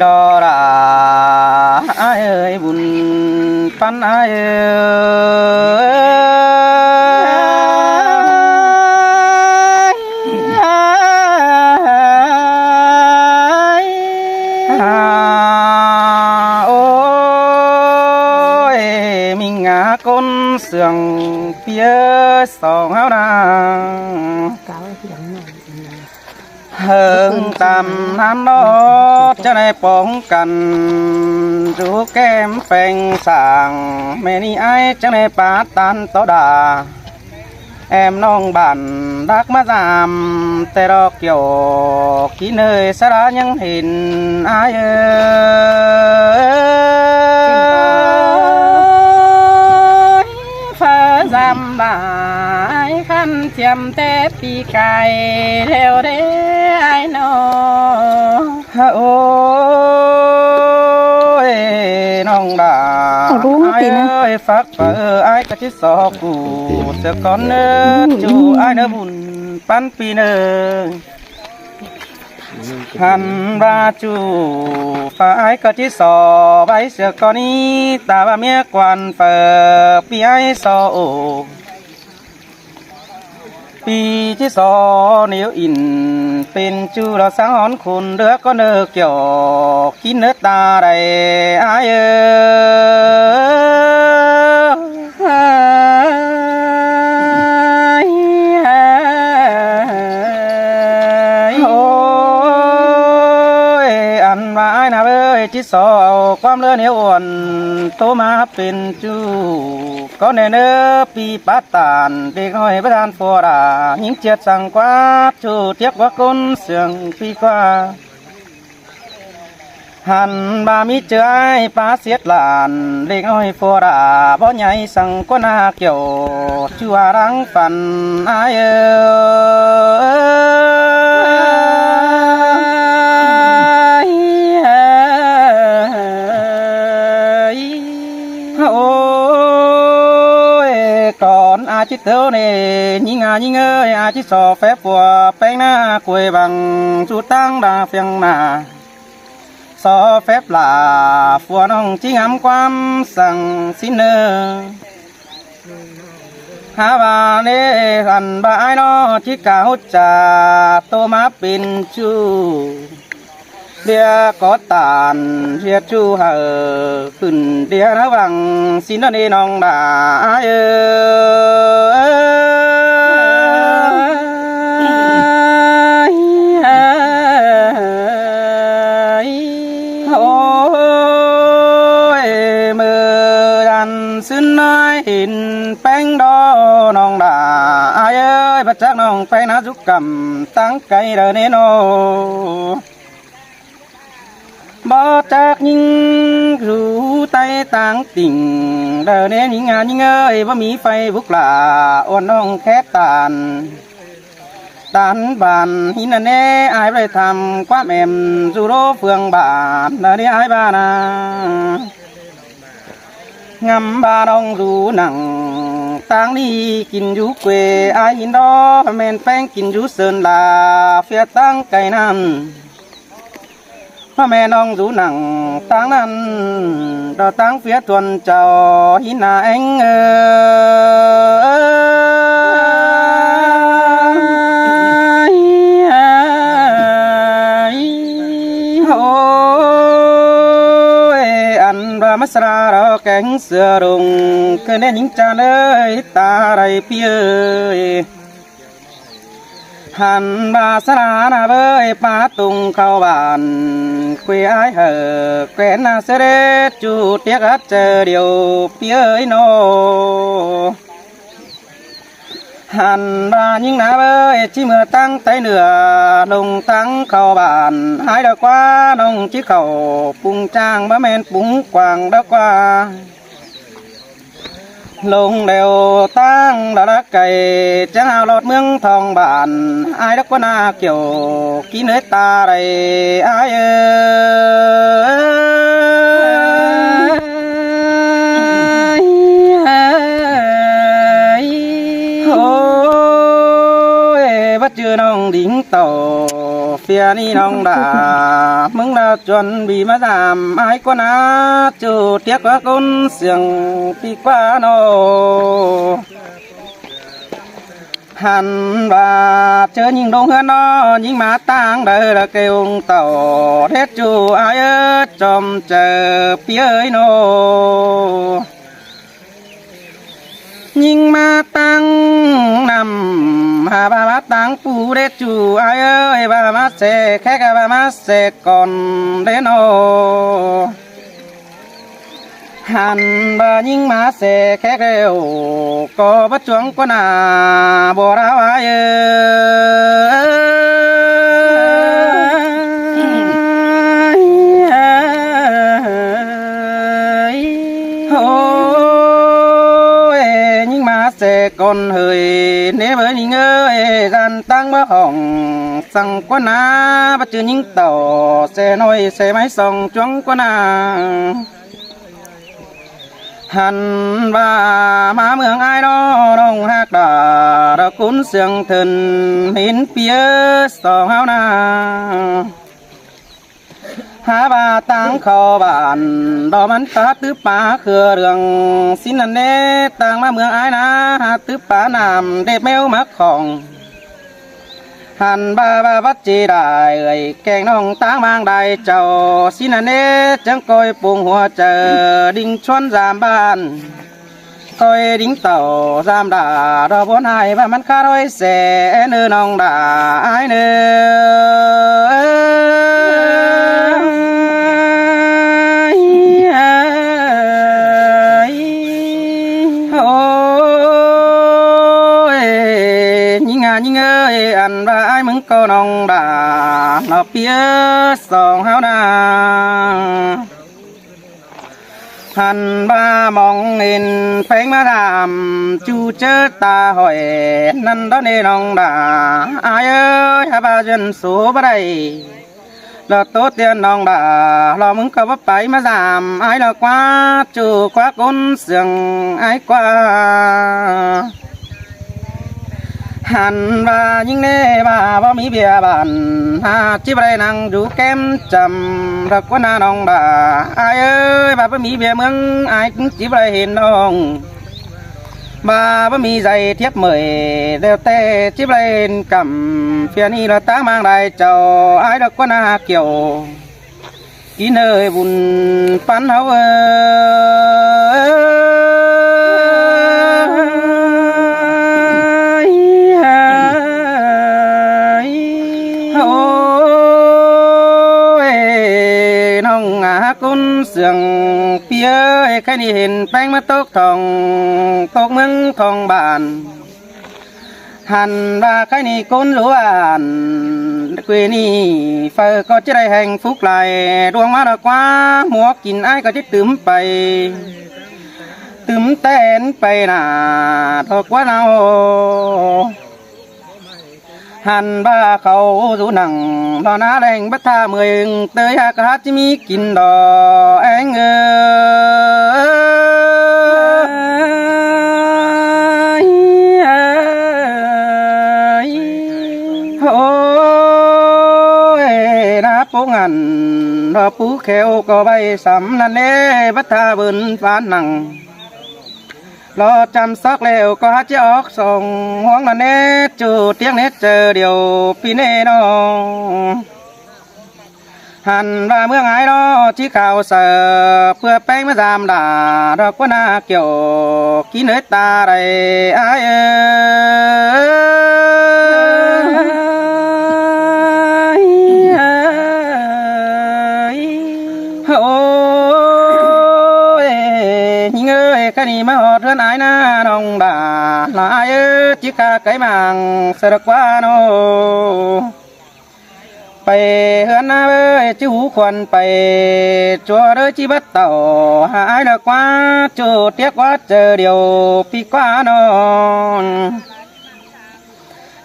รอราเอ้ยบุญปันเอ้ยเสื่องเพียสองเฮานาเฮิงตามน้ำนอจะได้ป้องกันจูแก้มแปงสางแม่นี่ไอจะได้ปาตันต่อดาแอมน้องบันรักมาตามแต่รอเกี่ยวกินเนยสระยังเห็นไอจำได้ขันเทียมแต่ปีไก่เร็วได้ไอ้น้องโอ้ยน้องดาไอ้เอ้ยฟักเปิดไอ้กะทิสอกูเสือก้อนเนื้อจูไอ้เนื้อบุญปันปีเนื้อหันราจูฝ่ายก็ที่สอใบเสือก้อนนี้ตาว่าเมียกวนเปิดปีไอ้สอโอปีที่สอนิ้วอินเป็นจูเราสังหรณ์คุณเรือก็เนื้อเกี่ยวกินเนื้อตาใดไอ้ที่สอความเลือเหนียวอ่อนโตมาเป็นจูก็ในเนื้อปีปัตตานเด็กน้อยประธานฟอราหิงเจียดสั่งกว่าจูเทียบว่าคนเสียงปีกว่าหันบามีเจอไอ้ป้าเสียดหลานเด็กน้อยฟอราบ่ใหญ่สั่งก็นาเกี่ยวชัวรังฝันไอ้ชิดเท่านี่ยิงยิงอาชิดสอแฝงปัวแป้งหน้าคุยบังจุดตั้งดาเฟียงหน้าสอแฝงปลาฟัวน้องจิงหำความสั่งสินเนอหาบาเนรันบาไอโนจิกาหุจาโตมาเป็นจูเดียก็ตานเรียจูเหอขึ้นเดียระวังสินเนน้องดาหินแป้งดอน้องดาเอ้ยบัดจักน้องไปนาจุกกำตั้งไก่เดินโนบ่จักยิงรู้ไตต่างติ่งเดินยิงยิงเอ้ยบ่มีไฟบุกลาอ่อนน้องแค่ตานบานหินแน่อายไปทำความแอมจูโรเฟืองบานเดินอายบานางำบาดองรูหนังต่างนี้กินอยู่เกวไอหินดอแม่นแป้งกินอยู่เซินลาเฟียตั้งไก่น้ำพ่อแม่น้องรูหนังต่างนั้นดอตั้งเฟียทวนเจ้าหินนาเองมัสราเราแกงเสือรุงเคยเน้นยิงจานเลยตาไรเพียหันบาสราหน้าเบยป้าตุงเข้าบ้านคุยไอเหอแกนนาเสด็จจูเตียกเจอเดียวเพียโนหันบายิงหน้าเบยชิเมื่อตั้งไตเหนือลงตั้งเข้าบ้านหายดอกว่าน้องชิเข่าปุงจางบะแมนปุงกวางดอกว่าลงเดียวตั้งดาไก่จะเอาหลอดเมืองทองบ้านไอ้ดอกว่านาเกี่ยวกินเนื้อตาไรไอ้จือน้องดิ่งเต่า phía ni nong đã mừng là chuẩn bị mà làm ai con á chủ tiếc quá con xiềng đi qua nô hàn và chớ nhìn đông hơn nó nhưng mà tăng đời là kêu tàu hết chủ ai ơi trong chờ phía ơi nô nhưng mà tăng nằm hà ba bát tăng phù đế chủ ai ơi ba bát sẽ khác ba bát sẽ còn đến ô hàn ba nhưng mà sẽ khác đều có bắt chuông con à bỏ ra ai sẽ còn hơi nếu với những ơi gian tăng bó hỏng sang con á bắt chước những tàu xe nói xe máy sòng choáng con à hàn và má mường ai đó đông hát đà đã cún sương thần đến phía sòng hao na há ba tăng khâu bản đó bắn ta tứ pa khừa đường xin anh đế tăng má mường ai na tứ pa nằm đẹp méo mắc khòng hàn ba bắt chỉ đại người kèn nong tăng mang đại chầu xin anh đế chẳng coi buông hoa chờ đinh chuan giảm ban coi đinh tàu giảm đà đó bốn hai và mắt khá đôi xe nơi nong đà ai nơi nhưng ơi ăn và ai mừng câu nong đà nó phía sòng hao na hàn ba mong nên phanh mà làm chu chớ ta hỏi năn đó nên nong đà ai ơi hai ba dân số ở đây là tốt tiền nong đà lo mừng câu bắp bái mà làm ai là quá chu quá côn sương ai quá hàn và những nê bà bao mỹ bia bàn ha chỉ đây năng rủ kem chầm thật quá na nong bà ai ơi bà bao mỹ bia mướn ai cũng chỉ đây hiện đông bà bao mỹ dày thiếp mười đều tê chỉ đây cầm phía ni là tá mang đại chầu ai được quá na kiểu kỹ nơi bùn phán hấu cún sương phía cái đi hình bánh mắt tốt thòng tốt mừng thòng bàn hàn và cái này cún lúa bàn quê ni phải có chiếc đây hạnh phúc lại đuông má đã quá mua kín ai có chiếc tướm bay tướm tên bay nà thôi quá nào hàn ba khâu rú nặng đó ná đành bắt tha mười tới hạ cả chỉ mi kín đò anh ơi ôi ná phố ngàn đó phú khéo có bay sắm năn lê bắt tha bươn phán nặng lo chăm sóc lều có hát chiếc óc sòng hoang là nét chủ tiếng nét chờ điều phi nê đó hàn và mương ái đó chỉ khảo sợ vừa bánh mới giảm đà đó quá na kiểu ký nơi ta đây ai cái này mà họ thân ái na nong đà là ai ơi chỉ cả cái màng sợ được quá nó phải hơn ơi chứ hú quần phải cho đỡ chỉ bắt tàu ai là quá chờ tiếc quá chờ điều phi quá nó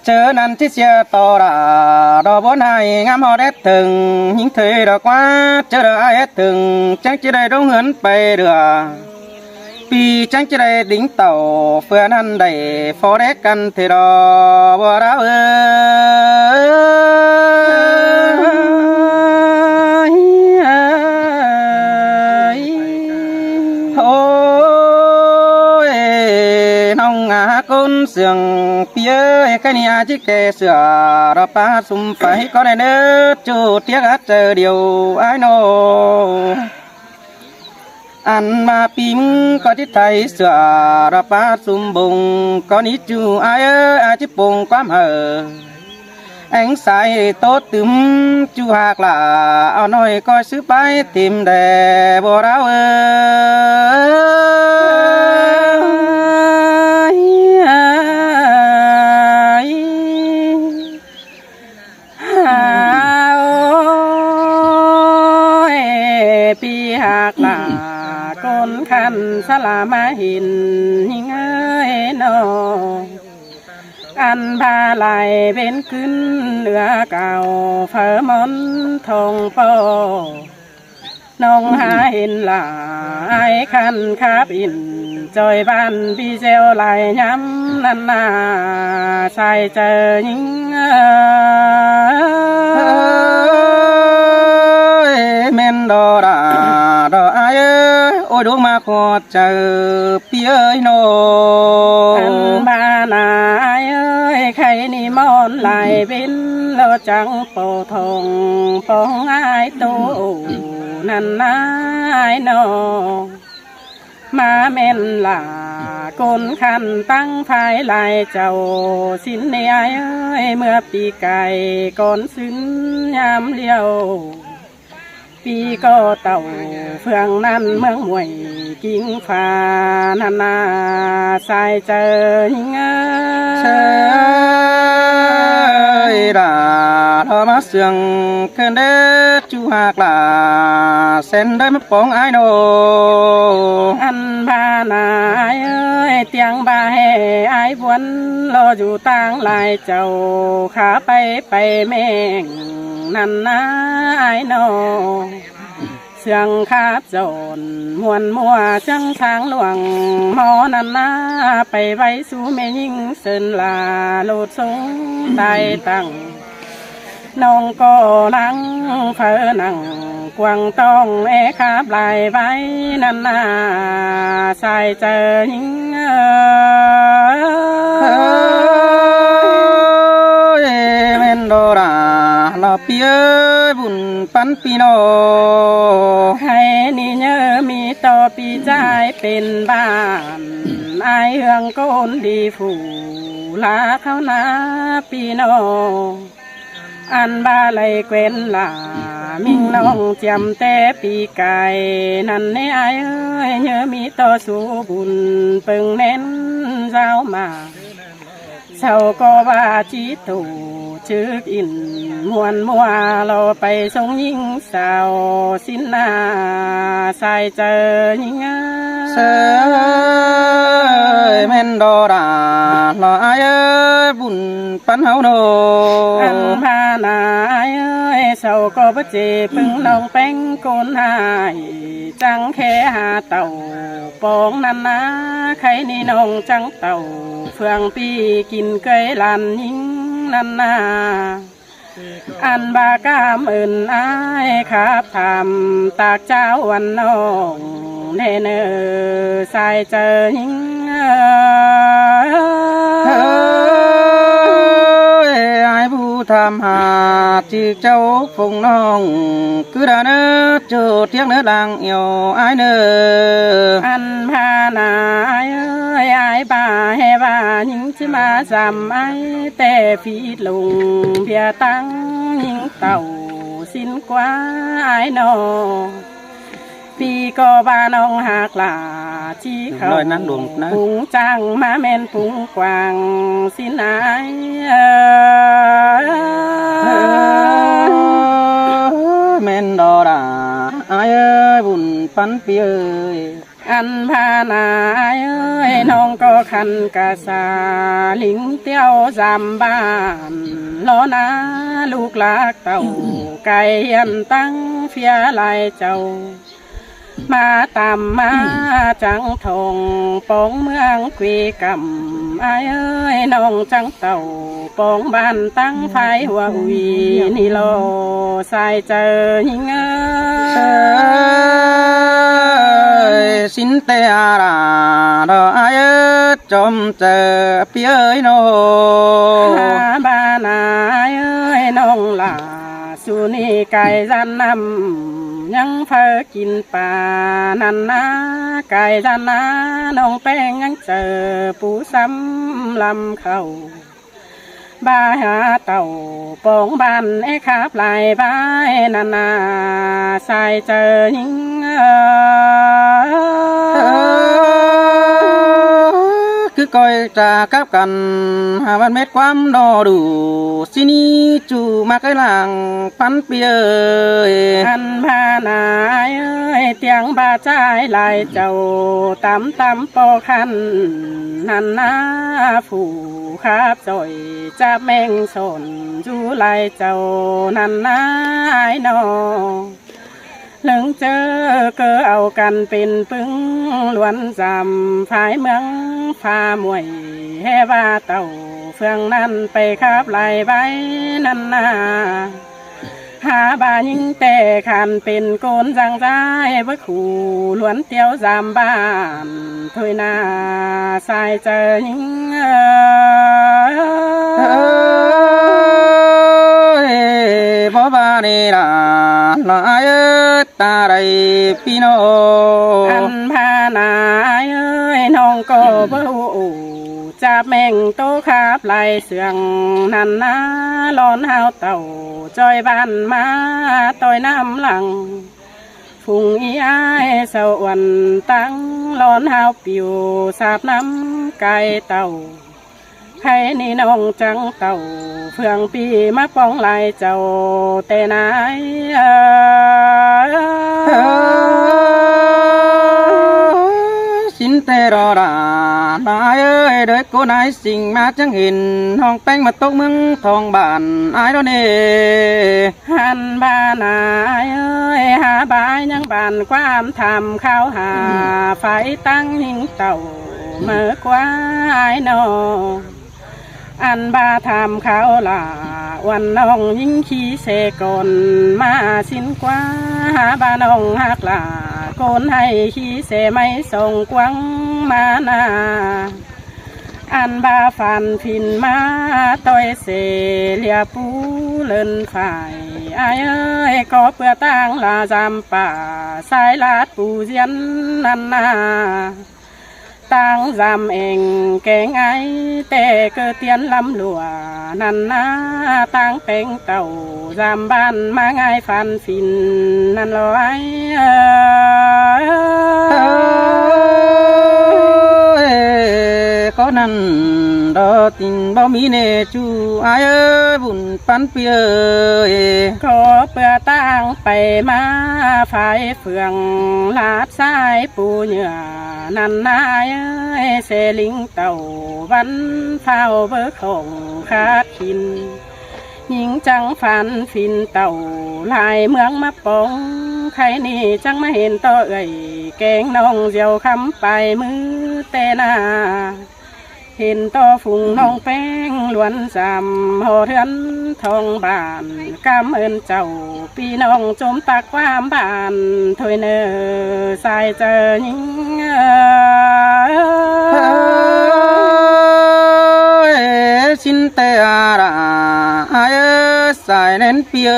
chờ năn chiếc xe to đã đò bốn hai ngắm họ đét từng những thời đó quá chờ đợi ai hết từng chắc chỉ đây đúng hơn phải được vì chẳng chỉ đây đính tàu phơi ăn đầy phó đét căn thì đó bờ đá ơi sương phía cái nhà chiếc kè sửa đó pa sum phải có này nữa chú tiếc hát chờ điều ai nô ăn mà pim có chiếc thầy sửa đó pa sum bùng có ní chú ai ơi ai chiếc bùng quá hờ ánh sai tốt tươm chú hạc là ao nói coi sứ bái tìm đề bồ đáo pi hạc là con khăn sa la ma hình ơi nó ăn ba lại bênขึ้นเรือเก่าเฟอมอนทองโปน้องหาเห็นหลายคันคาบินจอยบ้านพี่เซลไหลย้ำนันนาใส่เจอยิงเมนดอดาดอไอโอ้ดูมาขอเจอพี่เอ้ยโน อันบ้านายเอ้ยใครนี่มอนไหลบินเราจังโปทงปองไอตูนันนายนอมาเม่นหลาคนขันตั้งภายลายเจ้าสินเนียเอ้ยเมื่อปีไก่ก่อนสิ้นยามเลี้ยวปีก็เต่าเฟืองนั้นเมืองมวยกิ่งฟ้านานาสายเจอยิงเชยดาทอมาเสียงเกินเด้จูหากลาเส้นได้มาปองไอโนอันบานายเอ้ยเตียงบาให้ไอ้บวนรออยู่ต่างลายเจ้าขาไปแม่งนั่นนะไอ้นอเสียงคาบโจนมวนมัวเสียงทางหลวงหมอนันนาไปไว้สู่แม่ยิ่งเสินลาโลดสงตายตั้งน้องก็นั่งเผอนั่งกวางต้องคาบลายไว้นันนาใส่เจอยิ่งเมนโดราลาปีเอ้ยบุญปันปีโนให้นี่เนอมีต่อปีใจเป็นบ้านไอเฮืองโกนดีฝูลาเขานาปีโนอันบาไหลเกวนลามิ่งน้องจำแต่ปีไก่นั่นในไอเอ้ยเนอมีต่อสู่บุญเปิงเน้นเจ้ามาเช้าก็ว่าจีตูจึกอินมวนมัวเราไปทรงยิงสาวสินนาใส่เจอยิงเสยเมนโดราลาไอเอ้ยบุญปันเฮาโนอันพานายเอ้ยเช้าก็บ่เจปึงน้องแป้งโกนหายจังแค่หาเต่าปองนันนาใครนี่น้องจังเต่าเฟืองปีกินเกยลันยิงนันนาอันบากามอื่นอายครับทำตากเจ้าวันน้องเนเนอใส่เจอยิงไอ้ผู้ทำหาจีเจ้าฟงน้องคือดาเนื้อเจอเที่ยงเนื้อลังเอียวไอ้เนื้ออันพานายเอ้ยไอ้บ่าเฮบ่ายิงจะมาจำไอ้แต่ฟีดลงเพียตั้งยิงเต่าสินกว่าไอ้นอปีก็บ้าน้องหากลาจีเขาปุงจังมาแม่นปุงกวางสินไอเมนดอราไอ้เอ้ยบุญปันปีเอ้ยอันพานายเอ้ยน้องก็คันกะสาลิงเตี้ยวจำบ้านล้อนาลูกหลากเต่าไก่ยันตั้งเฟียลายเจ้ามาตามมาจังทงปองเมืองกุยกำไอ้เอ้ยน้องจังเต่าปองบ้านตั้งไฟหัววีนี่โลใส่เจอยิงสินเตอาราดอไอ จอมเจอเปียเอ้ยโน หาบ้านายเอ้ยน้องหลาสุนีไก่จันนำยังเพ้อกินป่านันนาไก่จันนาน้องแป้งยังเจอปูซ้ำลำเขาบ้าหาเต่าปองบ้านไอ้ขาบลายบ้ายนานาใส่เจอยิงคือก้อยจะกับกันหาวันเม็ดความดอดูสินี้จูมาไกลหลังพันเปียเอ้ย อันพานายเอ้ยเตียงบาใจายลายเจ้าตำตำปอคันนันนาผู้ขาบจ่อยจะแมงสนจูลายเจ้านันนาไอ้นอหลึงเจอเกอเอากันเป็นปึงล้วนจำภายเมืองพามวยแห่ว่าเต่าเฟืองนั้นไปขับไล่ใบนันนาหาบายิงแต่ขันเป็นโกนจังใจเบ่ขู่ล้วนเตียวจำบ้านถอยนาสายเจอยิงบ่บานีลาลายตาไรพี่น้อง อันพานายเอ้ยน้องก็บ่ฮู้จับแมงโตขาบไหลเสืองนันนาร้อนหาวเต่าจอยบ้านมาต่อยน้ำหลังฝุ่งอีอ้ายเสาวันตั้งร้อนหาวปิวสาบน้ำไก่เต่าใครนี่น้องจังเต่าเฟืองปีมาป้องลายเจ้าแต่นายสินเตรอดานายเอ้ยเด็กโกนายสิ่งมาจังเห็นห้องแป้งมาตกเมืองทองบ้านอายโดเน หันบ้านายเอ้ยหาบายยังบ้านความทำข้าวหาไฟตั้งหิงเต่าเมื่อกว่าไอ้นออันบาทำข้าวลาวันน้องยิงขี้เสกอนมาสินกว่าหาบาน้องหักลาโกนให้ขี้เสไม่ส่งกวังมานาอันบาฟันพินมาต้อยเสเลียปูเลินฝ่ายอายเอ้ยก็เปื่อตั้งลาจำป่าสายลาดปูเยียนนันนาตั้งจำเองแกงไอแต่เกิดเตียนลำหลัวนันนาตั้งเป็งเต่าจำบ้านมาง่ายฟันฟินนันลอยก็นั่นดอตินบ่มีเนจูอายเอ้ยบุญปันเปียเอ้ย ขอเปื่อตั้งไปมาฝ่ายเฟืองลาดสายปูเหยื่อนันนายเสลิงเต่าวันเฝ้าเบิกของขาดขินหญิงจังฝันฟินเต่าลายเมืองมาปองใครนี่จังมาเห็นต่อเอ่ยแกงน้องเจียวคำไปมือเตนาเห็นต่อฝุ่งน้องแป้งล้วนจำหอเทือนทองบานกำเอินเจ้าพี่น้องจมตักความบานถอยเนอสายเจอยิงสินเตอาราอายสายเน้นเปีย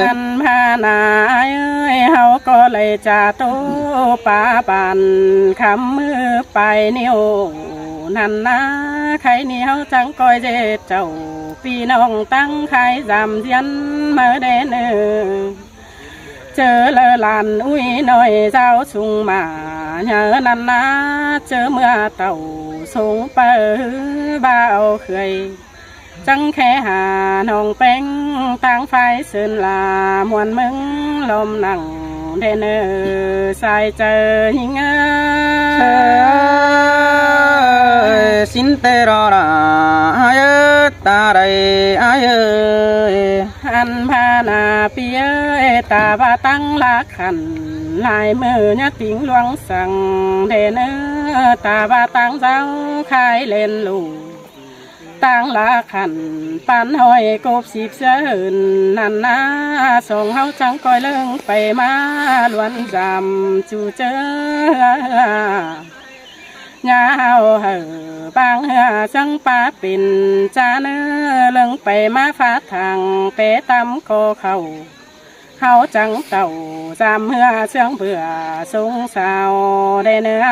อันพานายเอ้ยเฮาก็เลยจะโตป่าบานคำมือไปนิ้วนันนาใครเหนียวจังก้อยเจ็ดเจ้าพี่น้องตั้งใครจำเยียนมาเดนเจอเลอลานอุ้ยน้อยเจ้าสุงมาเนอนันนาเจอเมื่อเต่าสูงเปิบ่าวเคยจังแค่หาน้องแป้งตั้งไฟเสินลามวนมึงลมหนังเดนสายเจอหิงสินเตรอราอายตาไรอาย อันพานาเปียตาบาตั้งลักขันลายมือเนี่ยติงหลวงสั่งเดนตาบาตั้งเจ้าคายเล่นลูกตั้งลักขันปันหอยกบสิบเสินนันนาส่งเฮาจังก้อยเลิงไปมาล้วนจำจูเจอ ยาวเหอบางเหือสังปาปิ่นจาเนื้อเลิงไปมาฟาดทางเปตำโกเขาจังเต่าจำเหือเสียงเบื่อสงสาวได้เนื้อ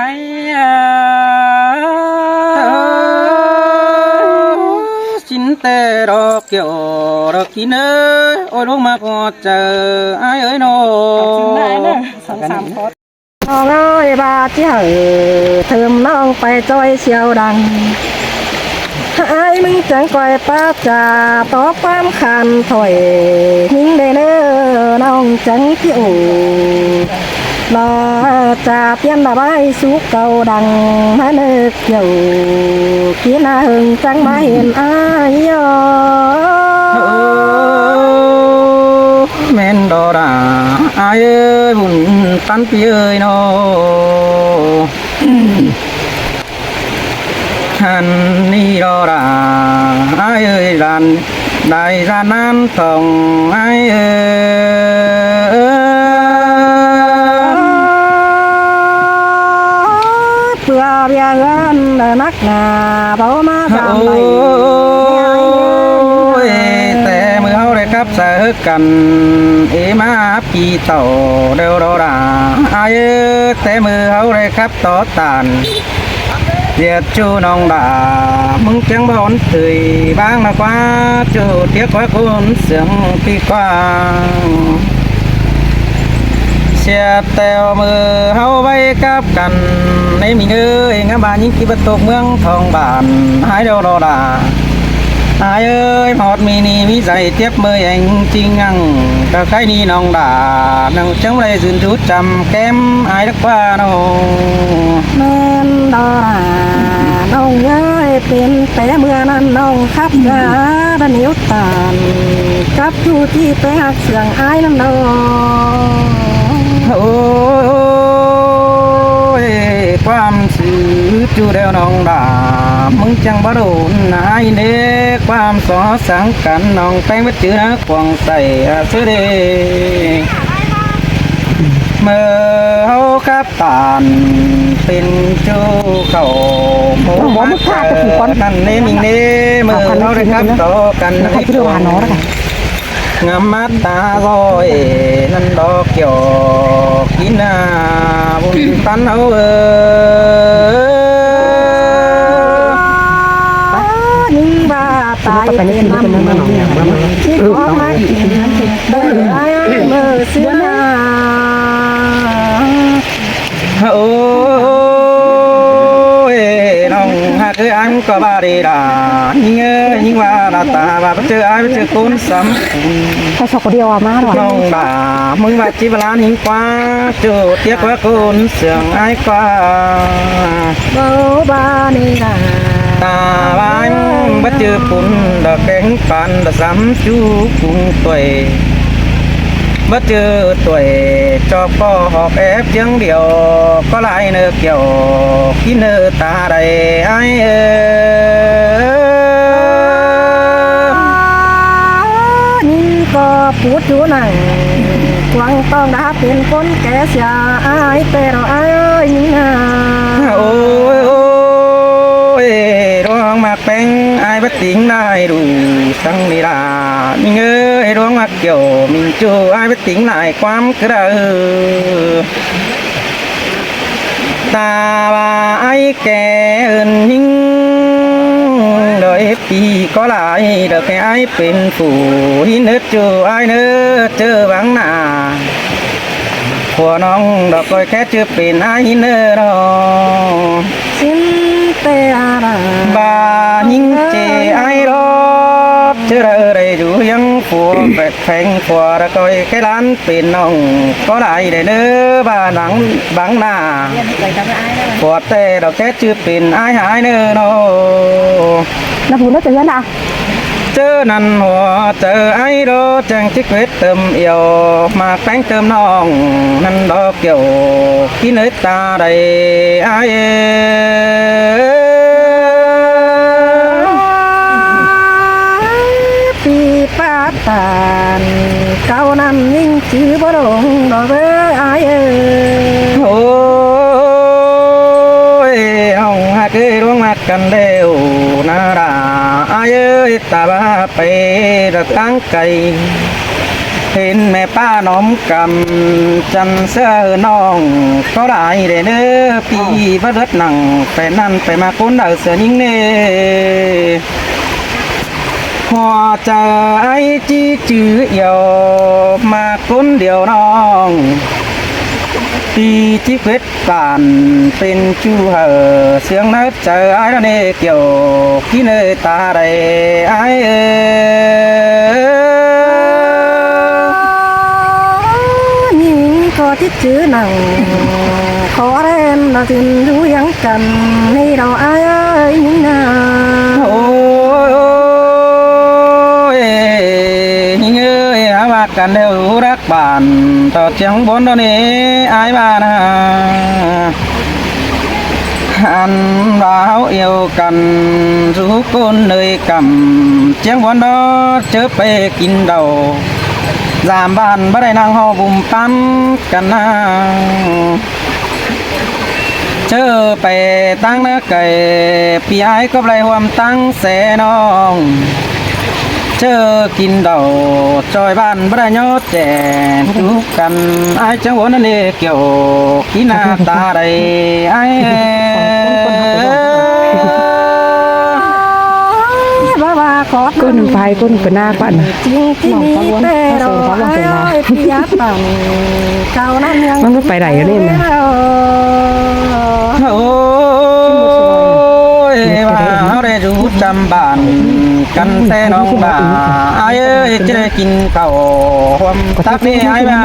chín tê đó kiểu đó kín ơi ôi lúc mà có chờ ai ơi nó สองสามคน น้องเอ้ยบาดเจ้าเทิมน้องไปจอยเชียวดังไอ้มึงจังก่อยป้าจ่าต่อความคันถอยยิงได้เน้อน้องจังที่อู่ลาจ่าเปลี่ยนระบายสุกเก่าดังมาเนึกอยู่ขี้นาหึงจังมาเห็นอ้ายยอ men đó đã ai ơi buồn tan pi ơi nó han ni đó đã ai ơi đàn đại gia nan thòng ai ơi เพื่อเบียเงินนักหนาเบามาสามใบ ôiแต่มือเฮาได้ครับเสอกันเอมาปีเต่าเดียวเราด่าอายแต่มือเฮาได้ครับต่อตานเรียกจูน้องด่ามึงจังบ่อนตื่ยบ้างนะกว่าจูเทียกว่าคนเสียงปีกว้างเสียแต่มือเฮาไว้กับกันในมีเอ้ยงาบานยิ่งกี่ประตูเมืองทองบานหายเดียวเราด่าai ơi một mini mi dày tiếp mời anh chi ngăng cả cái ni nòng đà nòng chống đây dùn rút trầm kém ai đất qua đâu แม่นดอน้องเอ้ยเป็นแต่เมื่อนั้นน้องขับกระดานนิ้วตานกับผู้ที่ไปหักเสียงอ้ายน้ำน้อง ôiความสื่อจูเดียวน้องด่ามึงจังบ่โดนนายเด้ความสอสังกันน้องไปมาเจอนะควงใส่เสื้อเดเมื่อเฮาครับตานเป็นจูเขาหมูมัดนั่นเน่มิงเน่เมื่อเฮาได้ครับต่อกันให้ตัวงามมัดตาลอยนั่นดอกเกี่ยวกินนาบุญตันเอายิงบ้าตายเป็นน้ำที่ของมาเดินไอ้เมื่อเสียนา โอ้ยน้องหากคืออันก็บาดีดายิ่งยิ่งว่าดาตาบาไปเจอไอ้ไปเจอคนซ้ำ ถ้าชอบคนเดียวมาหรอ น้องด่ามึงว่าจีบลานิ่งกว่าจูเทียบว่าคนเสียงไอ้กว่า เบาบานี่นะ ตาบ้านบัดเจอปุ่นดอกแดงปันดอกซ้ำจูกุ้งตัวบัดเจอตัวจอบก็หอบแอบยังเดียวก็ลายเนื้อเกี่ยวกินเนื้อตาใดไอ้นี่ก็พูดอยู่นั่งกวางต้องดาเป็นคนแก่เสียอายแต่เราอายนี่นะ โอ้ยโอ้ยร้องมากแป้งไอ้บัดติงได้ดูสังลีลามิงเอ้ยร้องมากเกี่ยวมิงจูไอ้บัดติงหลายความกระเอตาว่าไอ้แก่เอินหิงโดยปีก็หลายเด็กไอ้เป็นผู้หินเนื้อจูไอ้เนื้อเจอบังหน้าหัวน้องดอกก้อยแค่เจอเป็นไอ้หินเนื้อน้อง สินเตอารา บาหิงเจไอ้รถเจออะไรอยู่ยังผัวแฝงแฝงผัวดอกก้อยแค่ล้านเป็นน้องก็หลายได้เนื้อบาหนังบังหน้า ปวดแต่ดอกแค่ชื่อเป็นไอ้หายเนื้อโน แล้วผู้น่าจะยันอ่ะ เจอนั่นหัวเจอไอ้โดจังจิกเวทเติมเอียวมาแป้งเติมน้องนั่นดอกเกี่ยวกินเนื้อตาใดไอ้ปีป้าตานเก่านั้นยิ่งจื้อบ่ลงดอกเอ้ยอายเอ้ย โอ้ยเอา กันเร็วนาราอายเอ้ยตาบ้าไประตั้งไกลเห็นแม่ป้าน้อมกำจันเสื้อน้องก็ได้เด้อเนื้อปีบัดเลิดหนังไปนั่นไปมาคนเดาเสือยิงเน่หัวใจจีจื้อเอี่ยวมาคนเดียวน้องปีที่เพชรป่านเป็นชูเหอเสียงนัดเจอไอ้ระเนเกี่ยวที่เนยตาใดไอ้ยิงก็ที่จื้อหนังขอเล่นเราจึงรู้ยังกันให้เราอายยิงนา โอ้ยยิงเอ้ยหาว่ากันเดี๋ยวรักบ้านต่อเชียงบนตอนนี้ไอ้บ้านอันเราเอียวกันรู้คนเลยกำเชียงบนđóเจอไปกินเดาสามบ้านบ่ได้นั่งหอบุ่มปั้นกันนะเจอไปตั้งนะไก่ปีไอ้ก็ไรหวมตั้งแสน้องเจอกินเดาจอยบ้านบ่ได้ยอดแจนทุกกันไอ้จังหวะนั่นเองเกี่ยวกินหน้าตาใดไอ้บ้าบ้าขอ ก้นไฟก้นกระนาปั่น จริงที่มีแต่เราอายพี่ยับปังเก่านั้นยัง มันก็ไปไหนเล่นนะ โอ้ยว่าเราได้รู้จำบ้านกันแต่น้องบ้าไอ้เอ้ยจะได้กินข้าวหอมตับนี่ไอ้บ้า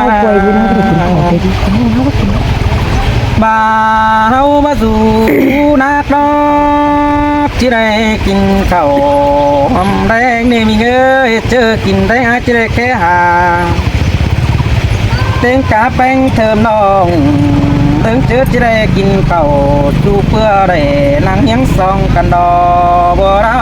บ่าเฮามาสู่นักดอกจะได้กินข้าวหอมแดงนี่มีเอ้ยเจอกินได้อาจจะได้แค่หาเต็งกาแป้งเทิมน้องเติงเจอจะได้กินข้าวจูเพื่อได้นั่งยังซองกันดอกบ่ได้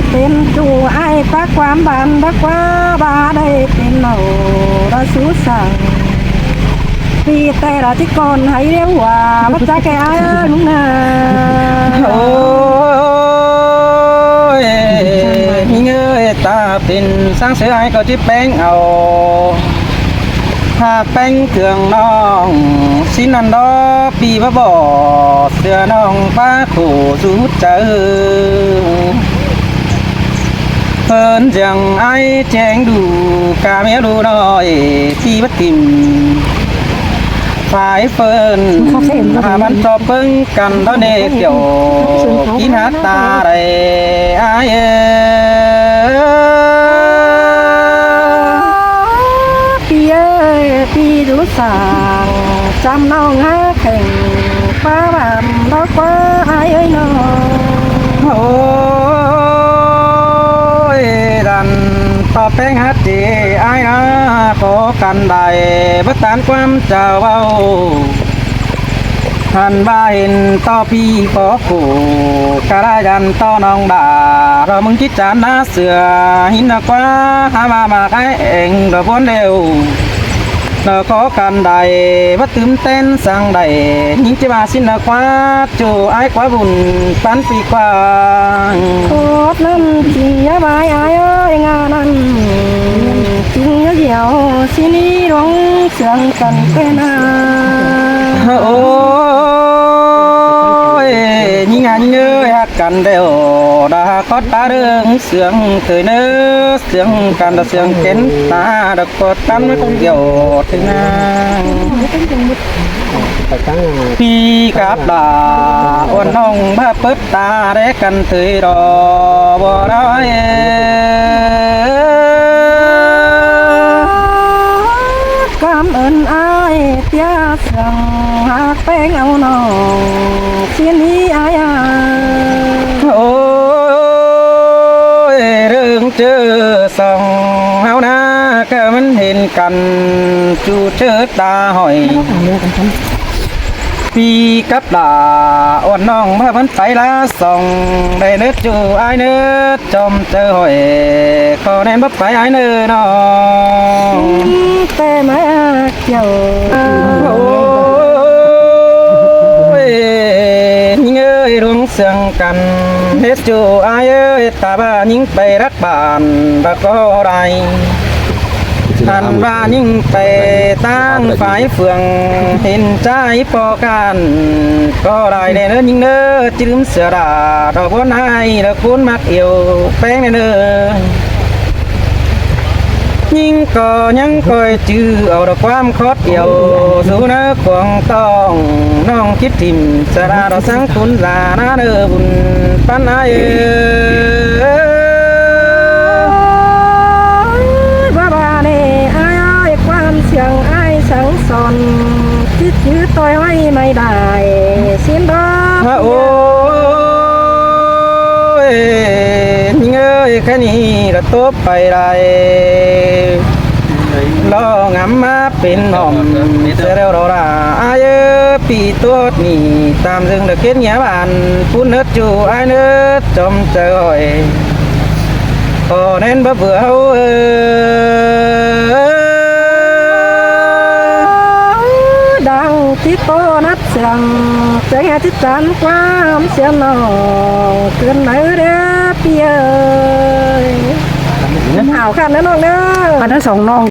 เป็นจูไอ้ปักความบานปักว่าบาได้เป็นเราเราสู้สั่งปีแต่ละที่ก่อนให้เรียกว่าพระเจ้าแก่ไอ้ลุงนา โอ้ยเงยตาเป็นสร้างเสือให้ก็จิแป้งเอาหากแป้งเครื่องน้องสินันดอปีบบ่เสือน้องป้าขู่สู้เจอเพิ่นจังไอ้แจงดูกาเมียดูน้อยที่บัดทิมฝ่ายเฟิร์นหามันจอบเพิ่งกันตอนเด็กเกี่ยวกินหาตาได้อายพี่เอ้ยพี่ดูสั่งจำน้องหาแข่งป้าบามดอกว่าไอ้เอ้ยน้อง โอ้ยดันต่อแป้งฮัดจีอายนะขอกันได้บัตานความเจ้าเบาท่านบ้าเห็นต่อพี่ขอขู่กระไรยันต่อน้องด่าเรามึงคิดจานหน้าเสือหินกว่าหามาไอ้เองเราพ้นเร็วเราขอกันได้บัตื่นเต้นสั่งได้ยิ่งจะมาสินกว่าจูไอ้กว่าบุญปันปีกว่า โคตรนั่นจริงยาบายไอ้เอ้ยงานนั้นจริงยาเหี่ยวสินี้ร้องเสียงกันเป็นอา โอ้ยยิ่งงานเงยฮักกันเดียวดาคอตาเรื่องเสียงเคยเนื้อเสียงกันเสียงเข็นตาดกดกันไม่คงเกี่ยวถึงนางพี่กับดาอ้วนน้องมาเปิดตาได้กันเถยรอบ่ได้กำเอิญอายเตี้ยเสียงหากแป้งเอาน้องเสียนี้อาย โอ้ยเรื่องเจอสองเฮานะก็มันเห็นกันจูเจอตาหอย ปีกับดาอ่อนน้องพาเพิ่นไปละส่องได้เนื้อจูไอายเนื้อจอมเจอหอยขอแน่นบ่ไปไอายเนื้อน้อง แต่มาเกี่ยว โอ้ยยิงเอ้ยรวงเสียงกันเฮ็ดจูไอายเอ้ยตาบ้ายิงไปรักบ้านบ่ก็ได้ท่านว่ายิ่งไปตั้งฝ่ายเฟืองเห็นใจปอกันก็ได้เนื้อยิ่งเนื้อจืมเสือดาดอกบัวไห้แล้วคุณมักเอวแป้งเนื้อยิ่งก็ยังคอยจื้อเอาดอกความคดเดียวสู่เนื้อกวางต้องน้องคิดทิมเสือดาดอกสังคุณลาหน้าเนื้อบุญปันไอ บ้าบ้าเน่ไอ้ความเสียงไอ้สังสอนคิดยื้อต่อยไว้ไม่ได้สิ้นดอก โอ้ยเงยแค่นี้ละตบไปได้ลองำมาเป็นหอมเสียแล้วเราละอายุปีตัวนี่ตามซึ่งเด็กเก็ดเงี้ยบ้านพูดเนื้อจูไอ้เนื้อจอมเจอยพอเน้นบ่เบื่อเอาดังที่โตนัดเสียงเสียงที่จันความเสียงน้องเกินไหนเด้อเปียเอาขันนะน้องเด้อ มันทั้งสองน้อง